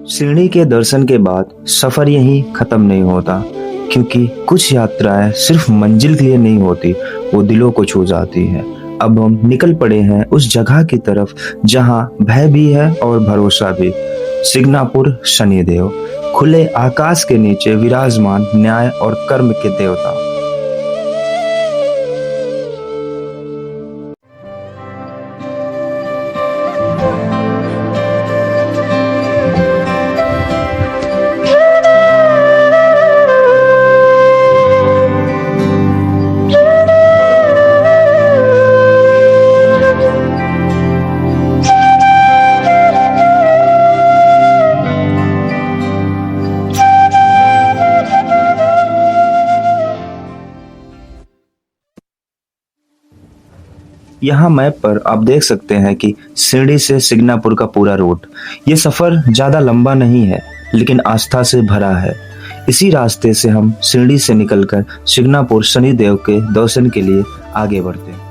शिरडी के दर्शन के बाद सफर यहीं खत्म नहीं होता, क्योंकि कुछ यात्राएं सिर्फ मंजिल के लिए नहीं होती, वो दिलों को छू जाती है। अब हम निकल पड़े हैं उस जगह की तरफ जहां भय भी है और भरोसा भी। सिग्नापुर शनिदेव, खुले आकाश के नीचे विराजमान न्याय और कर्म के देवता। यहाँ मैप पर आप देख सकते हैं कि शिरडी से सिग्नापुर का पूरा रूट। ये सफर ज्यादा लंबा नहीं है, लेकिन आस्था से भरा है। इसी रास्ते से हम शिरडी से निकलकर सिग्नापुर शनिदेव के दर्शन के लिए आगे बढ़ते हैं।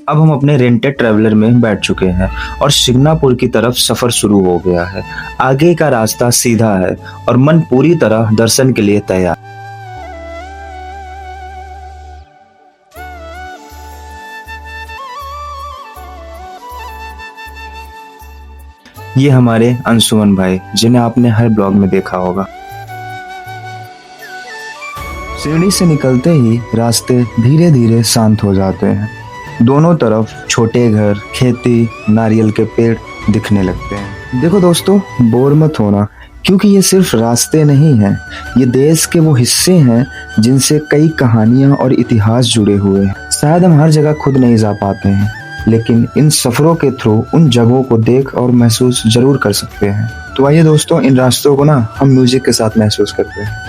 अब हम अपने रेंटेड ट्रैवलर में बैठ चुके हैं और सिग्नापुर की तरफ सफर शुरू हो गया है। आगे का रास्ता सीधा है और मन पूरी तरह दर्शन के लिए तैयार। ये हमारे अंशुमन भाई, जिन्हें आपने हर ब्लॉग में देखा होगा। शिरडी से निकलते ही रास्ते धीरे धीरे शांत हो जाते हैं। दोनों तरफ छोटे घर, खेती, नारियल के पेड़ दिखने लगते हैं। देखो दोस्तों, बोर मत होना, क्योंकि ये सिर्फ रास्ते नहीं हैं, ये देश के वो हिस्से हैं जिनसे कई कहानियां और इतिहास जुड़े हुए हैं। शायद हम हर जगह खुद नहीं जा पाते हैं, लेकिन इन सफरों के थ्रू उन जगहों को देख और महसूस जरूर कर सकते हैं। तो आइए दोस्तों, इन रास्तों को ना हम म्यूजिक के साथ महसूस करते हैं।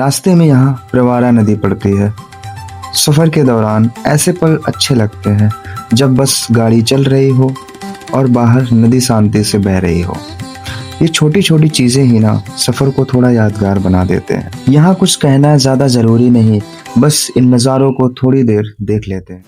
रास्ते में यहाँ प्रवारा नदी पड़ती है। सफर के दौरान ऐसे पल अच्छे लगते हैं जब बस गाड़ी चल रही हो और बाहर नदी शांति से बह रही हो। ये छोटी छोटी चीजें ही ना सफर को थोड़ा यादगार बना देते हैं। यहाँ कुछ कहना ज्यादा जरूरी नहीं, बस इन नज़ारों को थोड़ी देर देख लेते हैं।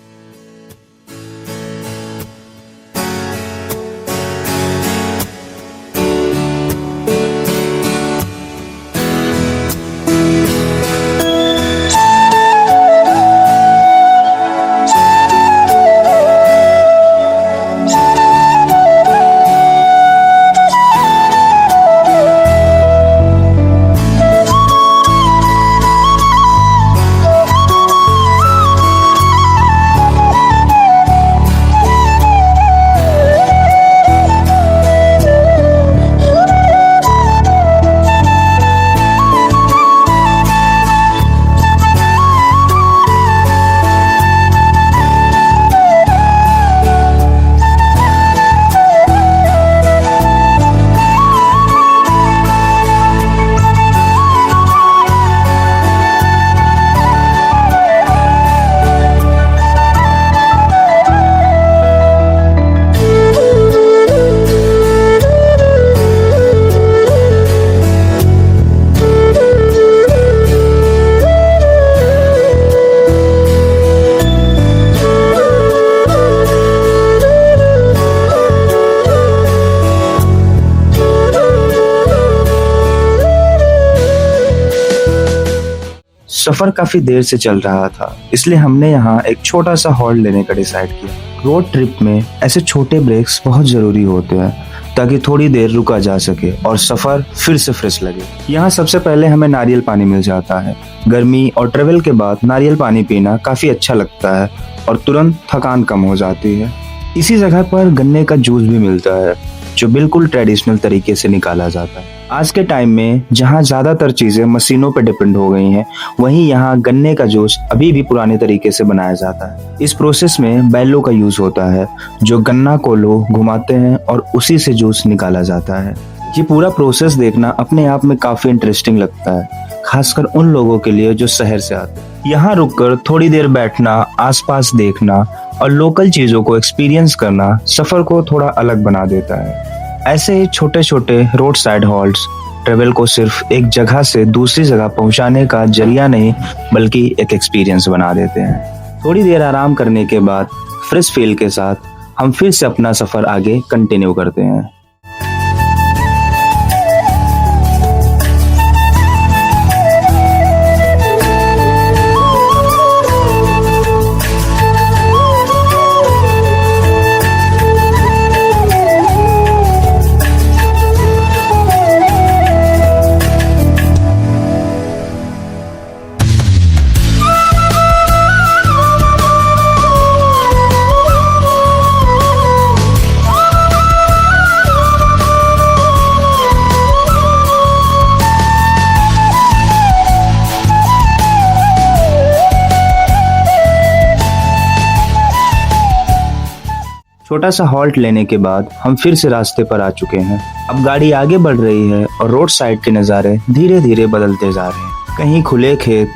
सफर काफी देर से चल रहा था, इसलिए हमने यहाँ एक छोटा सा हॉल्ट लेने का डिसाइड किया। रोड ट्रिप में ऐसे छोटे ब्रेक्स बहुत जरूरी होते हैं ताकि थोड़ी देर रुका जा सके और सफर फिर से फ्रेश लगे। यहाँ सबसे पहले हमें नारियल पानी मिल जाता है। गर्मी और ट्रेवल के बाद नारियल पानी पीना काफी अच्छा लगता है और तुरंत थकान कम हो जाती है। इसी जगह पर गन्ने का जूस भी मिलता है जो बिल्कुल ट्रेडिशनल तरीके से निकाला जाता है। आज के टाइम में जहाँ ज्यादातर चीजें मशीनों पर डिपेंड हो गई हैं, वहीं यहाँ गन्ने का जूस अभी भी पुराने तरीके से बनाया जाता है। इस प्रोसेस में बैलों का यूज होता है जो गन्ना को लोग घुमाते हैं और उसी से जूस निकाला जाता है। ये पूरा प्रोसेस देखना अपने आप में काफी इंटरेस्टिंग लगता है, खासकर उन लोगों के लिए जो शहर से आते हैं। यहाँ रुककर थोड़ी देर बैठना, आसपास देखना और लोकल चीजों को एक्सपीरियंस करना सफर को थोड़ा अलग बना देता है। ऐसे ही छोटे छोटे रोड साइड हॉल्ट्स ट्रेवल को सिर्फ एक जगह से दूसरी जगह पहुंचाने का जरिया नहीं बल्कि एक एक्सपीरियंस बना देते हैं। थोड़ी देर आराम करने के बाद फ्रेश फील के साथ हम फिर से अपना सफर आगे कंटिन्यू करते हैं। छोटा सा हॉल्ट लेने के बाद हम फिर से रास्ते पर आ चुके हैं। अब गाड़ी आगे बढ़ रही है और रोड साइड के नज़ारे धीरे धीरे बदलते जा रहे हैं। कहीं खुले खेत,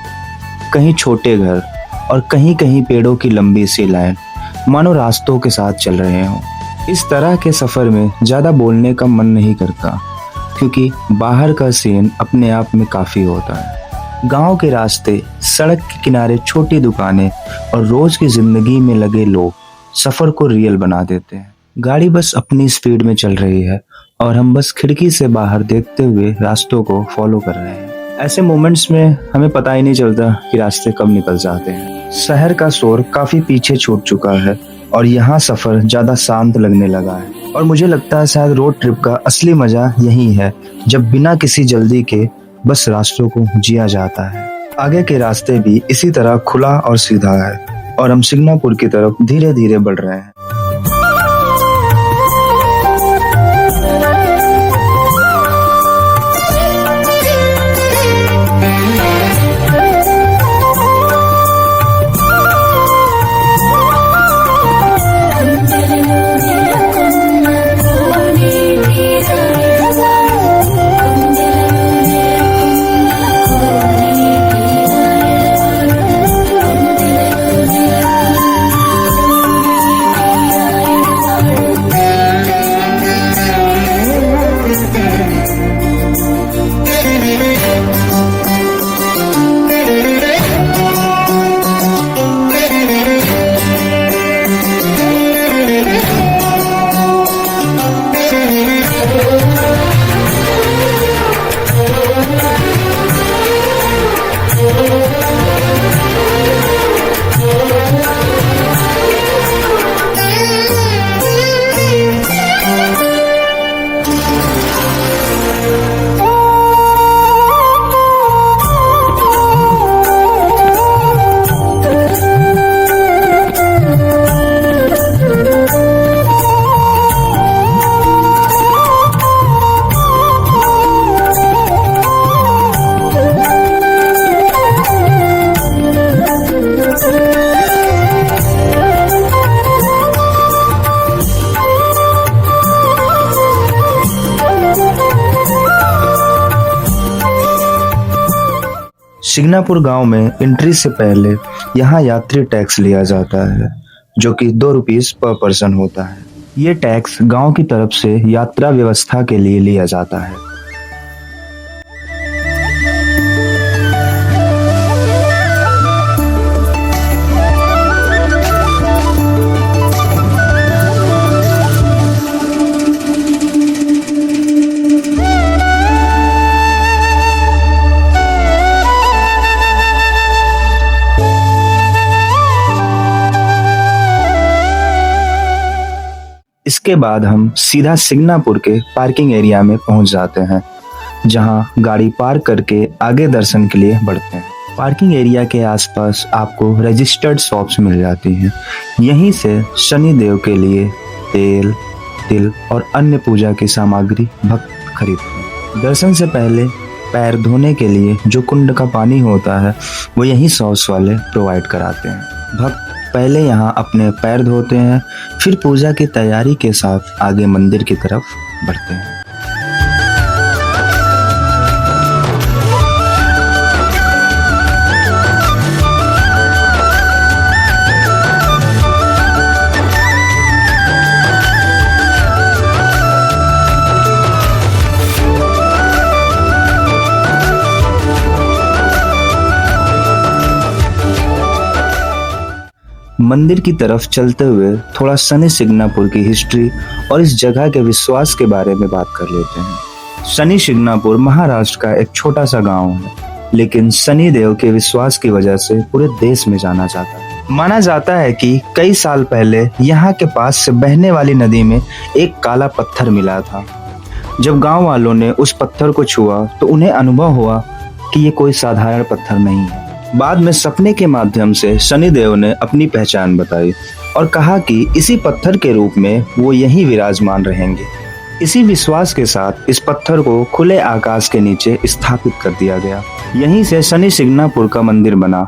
कहीं छोटे घर और कहीं कहीं पेड़ों की लंबी सी लाइन मानो रास्तों के साथ चल रहे हों। इस तरह के सफर में ज्यादा बोलने का मन नहीं करता क्योंकि बाहर का सीन अपने आप में काफी होता है। गांव के रास्ते, सड़क के किनारे छोटी दुकानें और रोज की जिंदगी में लगे लोग सफर को रियल बना देते हैं। गाड़ी बस अपनी स्पीड में चल रही है और हम बस खिड़की से बाहर देखते हुए रास्तों को फॉलो कर रहे हैं। ऐसे मोमेंट्स में हमें पता ही नहीं चलता कि रास्ते कब निकल जाते हैं। शहर का शोर काफी पीछे छूट चुका है और यहाँ सफर ज्यादा शांत लगने लगा है और मुझे लगता है शायद रोड ट्रिप का असली मजा यही है जब बिना किसी जल्दी के बस रास्तों को जिया जाता है। आगे के रास्ते भी इसी तरह खुला और सीधा है और हम सिग्नापुर की तरफ धीरे धीरे बढ़ रहे हैं। शिग्नापुर गांव में एंट्री से पहले यहाँ यात्री टैक्स लिया जाता है, जो कि 2 रुपीस पर पर्सन होता है। ये टैक्स गांव की तरफ से यात्रा व्यवस्था के लिए लिया जाता है। इसके बाद हम सीधा शिग्नापुर के पार्किंग एरिया में पहुंच जाते हैं, जहां गाड़ी पार्क करके आगे दर्शन के लिए बढ़ते हैं। पार्किंग एरिया के आसपास आपको रजिस्टर्ड शॉप्स मिल जाती हैं। यहीं से शनि देव के लिए तेल, तिल और अन्य पूजा की सामग्री भक्त खरीदते हैं। दर्शन से पहले पैर धोने के लिए जो कुंड का पानी होता है वो यहीं सॉस वाले प्रोवाइड कराते हैं। भक्त पहले यहाँ अपने पैर धोते हैं, फिर पूजा की तैयारी के साथ आगे मंदिर की तरफ बढ़ते हैं। मंदिर की तरफ चलते हुए थोड़ा शनि शिग्नापुर की हिस्ट्री और इस जगह के विश्वास के बारे में बात कर लेते हैं। शनि शिग्नापुर महाराष्ट्र का एक छोटा सा गांव है, लेकिन शनि देव के विश्वास की वजह से पूरे देश में जाना जाता है। माना जाता है कि कई साल पहले यहाँ के पास से बहने वाली नदी में एक काला पत्थर मिला था। जब गांव वालों ने उस पत्थर को छुआ तो उन्हें अनुभव हुआ कि ये कोई साधारण पत्थर नहीं है। बाद में सपने के माध्यम से शनिदेव ने अपनी पहचान बताई और कहा कि इसी पत्थर के रूप में वो यहीं विराजमान रहेंगे। इसी विश्वास के साथ इस पत्थर को खुले आकाश के नीचे स्थापित कर दिया गया। यहीं से शनि शिग्नापुर का मंदिर बना,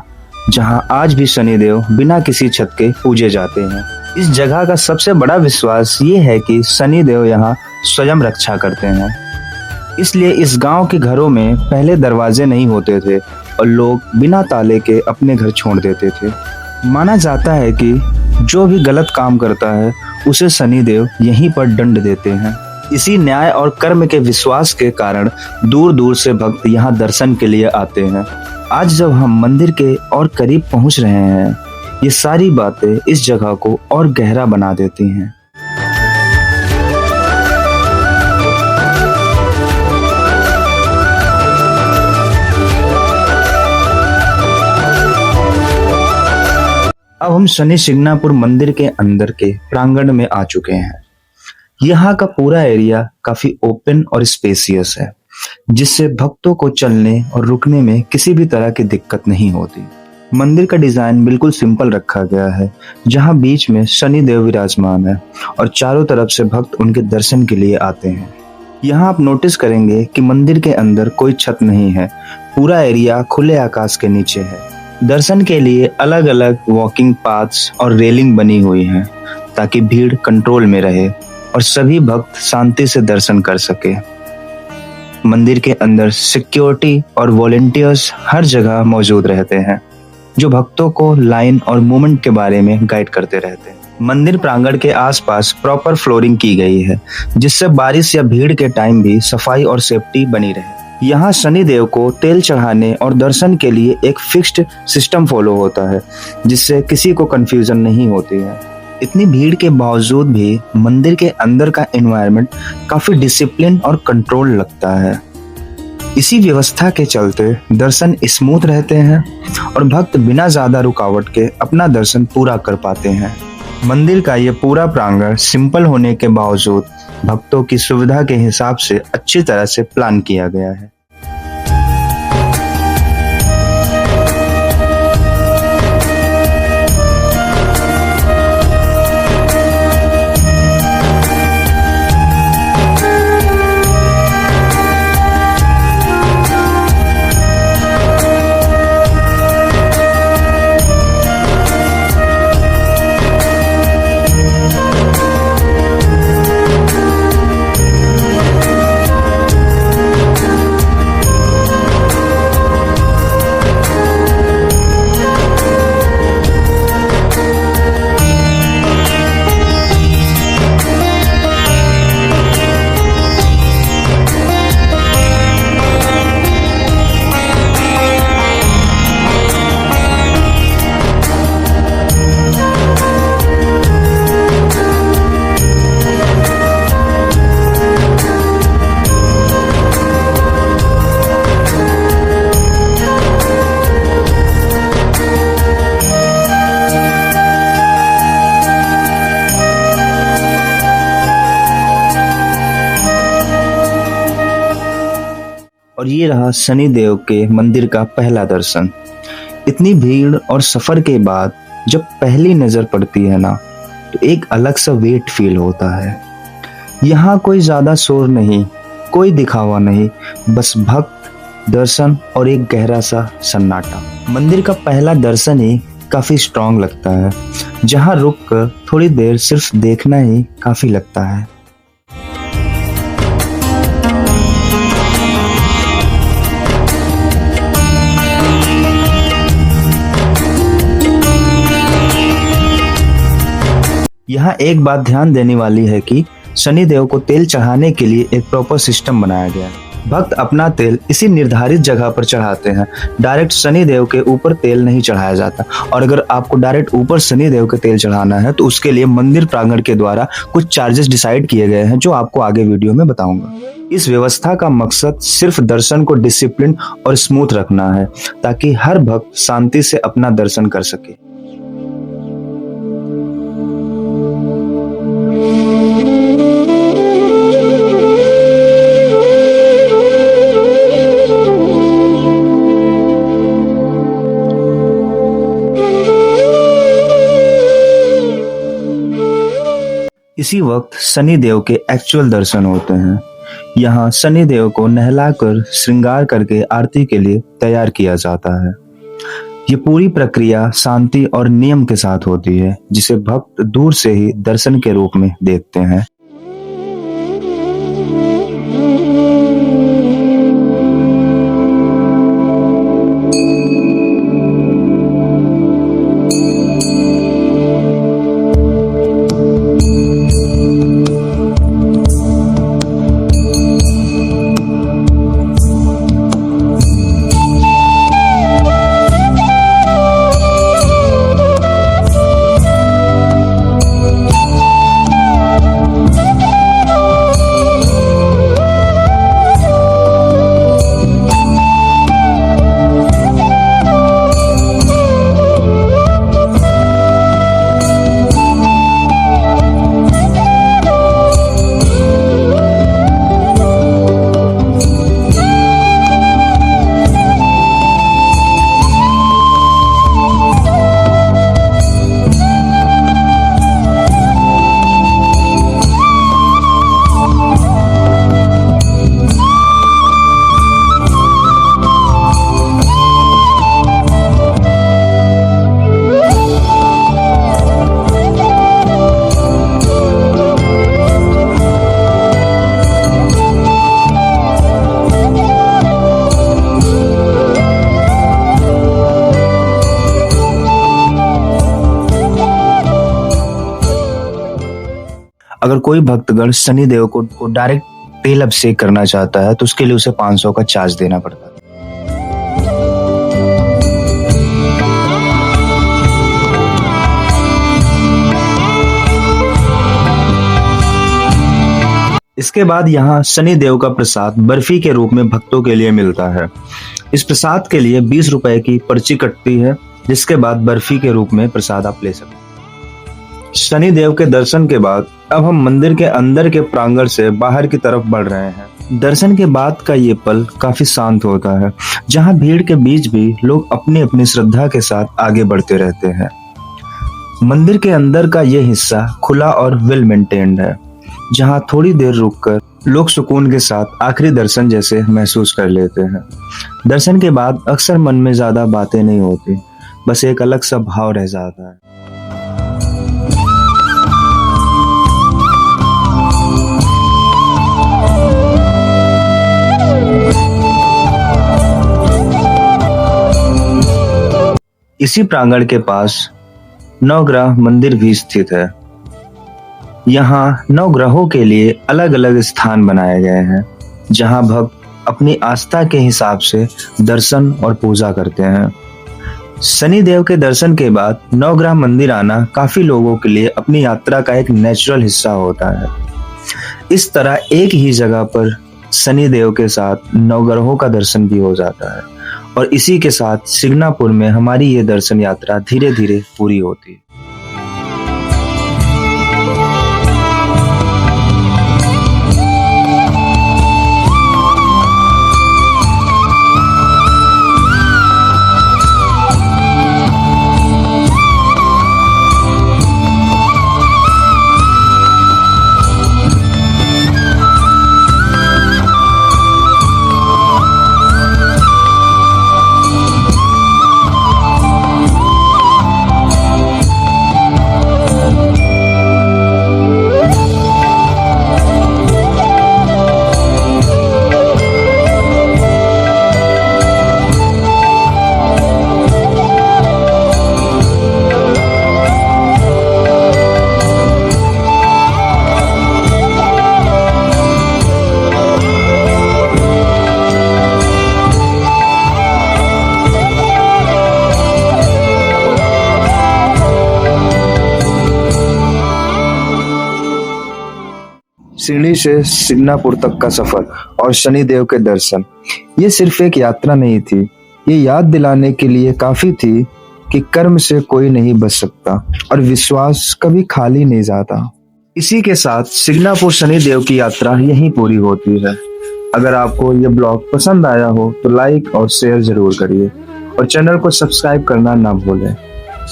जहां आज भी शनिदेव बिना किसी छत के पूजे जाते हैं। इस जगह का सबसे बड़ा विश्वास ये है कि शनिदेव यहाँ स्वयं रक्षा करते हैं। इसलिए इस गांव के घरों में पहले दरवाजे नहीं होते थे और लोग बिना ताले के अपने घर छोड़ देते थे। माना जाता है कि जो भी गलत काम करता है उसे शनिदेव यहीं पर दंड देते हैं। इसी न्याय और कर्म के विश्वास के कारण दूर दूर से भक्त यहाँ दर्शन के लिए आते हैं। आज जब हम मंदिर के और करीब पहुँच रहे हैं, ये सारी बातें इस जगह को और गहरा बना देती हैं। अब हम शनि शिग्नापुर मंदिर के अंदर के प्रांगण में आ चुके हैं। यहाँ का पूरा एरिया काफी ओपन और स्पेसियस है, जिससे भक्तों को चलने और रुकने में किसी भी तरह की दिक्कत नहीं होती। मंदिर का डिजाइन बिल्कुल सिंपल रखा गया है, जहाँ बीच में शनि देव विराजमान है और चारों तरफ से भक्त उनके दर्शन के लिए आते हैं। यहाँ आप नोटिस करेंगे कि मंदिर के अंदर कोई छत नहीं है, पूरा एरिया खुले आकाश के नीचे है। दर्शन के लिए अलग अलग वॉकिंग पाथ्स और रेलिंग बनी हुई हैं, ताकि भीड़ कंट्रोल में रहे और सभी भक्त शांति से दर्शन कर सके। मंदिर के अंदर सिक्योरिटी और वॉलंटियर्स हर जगह मौजूद रहते हैं, जो भक्तों को लाइन और मूवमेंट के बारे में गाइड करते रहते हैं। मंदिर प्रांगण के आसपास प्रॉपर फ्लोरिंग की गई है, जिससे बारिश या भीड़ के टाइम भी सफाई और सेफ्टी बनी रहे। यहाँ शनि देव को तेल चढ़ाने और दर्शन के लिए एक फिक्स्ड सिस्टम फॉलो होता है, जिससे किसी को कंफ्यूजन नहीं होती है। इतनी भीड़ के बावजूद भी मंदिर के अंदर का एनवायरनमेंट काफी डिसिप्लिन और कंट्रोल लगता है। इसी व्यवस्था के चलते दर्शन स्मूथ रहते हैं और भक्त बिना ज्यादा रुकावट के अपना दर्शन पूरा कर पाते हैं। मंदिर का ये पूरा प्रांगण सिंपल होने के बावजूद भक्तों की सुविधा के हिसाब से अच्छी तरह से प्लान किया गया है। ये रहा शनि देव के मंदिर का पहला दर्शन। इतनी भीड़ और सफर के बाद जब पहली नजर पड़ती है ना, तो एक अलग सा वेट फील होता है। यहाँ कोई ज्यादा शोर नहीं, कोई दिखावा नहीं, बस भक्त, दर्शन और एक गहरा सा सन्नाटा। मंदिर का पहला दर्शन ही काफी स्ट्रांग लगता है, जहाँ रुक कर थोड़ी देर सिर्फ देखना ही काफी लगता है। यहाँ एक बात ध्यान देने वाली है कि शनि देव को तेल चढ़ाने के लिए एक प्रॉपर सिस्टम बनाया गया है। भक्त अपना तेल इसी निर्धारित जगह पर चढ़ाते हैं। डायरेक्ट शनि देव के ऊपर तेल नहीं चढ़ाया जाता। और अगर आपको डायरेक्ट ऊपर शनि देव के तेल चढ़ाना है तो उसके लिए मंदिर प्रांगण के द्वारा कुछ चार्जेस डिसाइड किए गए हैं, जो आपको आगे वीडियो में बताऊंगा। इस व्यवस्था का मकसद सिर्फ दर्शन को डिसिप्लिन और स्मूथ रखना है, ताकि हर भक्त शांति से अपना दर्शन कर सके। इसी वक्त शनि देव के एक्चुअल दर्शन होते हैं। यहाँ शनि देव को नहलाकर श्रृंगार करके आरती के लिए तैयार किया जाता है। ये पूरी प्रक्रिया शांति और नियम के साथ होती है, जिसे भक्त दूर से ही दर्शन के रूप में देखते हैं। अगर कोई भक्तगण शनि देव को डायरेक्ट तेल अभिषेक करना चाहता है तो उसके लिए उसे 500 का चार्ज देना पड़ता है। इसके बाद यहाँ शनि देव का प्रसाद बर्फी के रूप में भक्तों के लिए मिलता है। इस प्रसाद के लिए 20 रुपए की पर्ची कटती है, जिसके बाद बर्फी के रूप में प्रसाद आप ले सकते हैं। शनि देव के दर्शन के बाद अब हम मंदिर के अंदर के प्रांगण से बाहर की तरफ बढ़ रहे हैं। दर्शन के बाद का ये पल काफी शांत होता है, जहाँ भीड़ के बीच भी लोग अपनी अपनी श्रद्धा के साथ आगे बढ़ते रहते हैं। मंदिर के अंदर का ये हिस्सा खुला और वेल मेंटेन्ड है, जहाँ थोड़ी देर रुककर लोग सुकून के साथ आखिरी दर्शन जैसे महसूस कर लेते हैं। दर्शन के बाद अक्सर मन में ज्यादा बातें नहीं होती, बस एक अलग सा भाव रह जाता है। इसी प्रांगण के पास नवग्रह मंदिर भी स्थित है। यहाँ नवग्रहों के लिए अलग अलग स्थान बनाए गए हैं, जहाँ भक्त अपनी आस्था के हिसाब से दर्शन और पूजा करते हैं। शनि देव के दर्शन के बाद नवग्रह मंदिर आना काफी लोगों के लिए अपनी यात्रा का एक नेचुरल हिस्सा होता है। इस तरह एक ही जगह पर शनि देव के साथ नवग्रहों का दर्शन भी हो जाता है, और इसी के साथ सिग्नापुर में हमारी ये दर्शन यात्रा धीरे धीरे पूरी होती है। सीढ़ी से सिग्नापुर तक का सफर और शनिदेव के दर्शन, ये सिर्फ एक यात्रा नहीं थी, ये याद दिलाने के लिए काफी थी कि कर्म से कोई नहीं बच सकता और विश्वास कभी खाली नहीं जाता। इसी के साथ सिग्नापुर शनिदेव की यात्रा यहीं पूरी होती है। अगर आपको ये ब्लॉग पसंद आया हो तो लाइक और शेयर जरूर करिए और चैनल को सब्सक्राइब करना ना भूलें।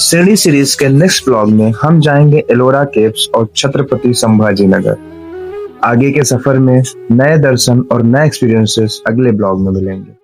शिरडी सीरीज के नेक्स्ट ब्लॉग में हम जाएंगे एलोरा केव्स और छत्रपति संभाजी नगर। आगे के सफर में नए दर्शन और नए एक्सपीरियंसेस अगले ब्लॉग में मिलेंगे।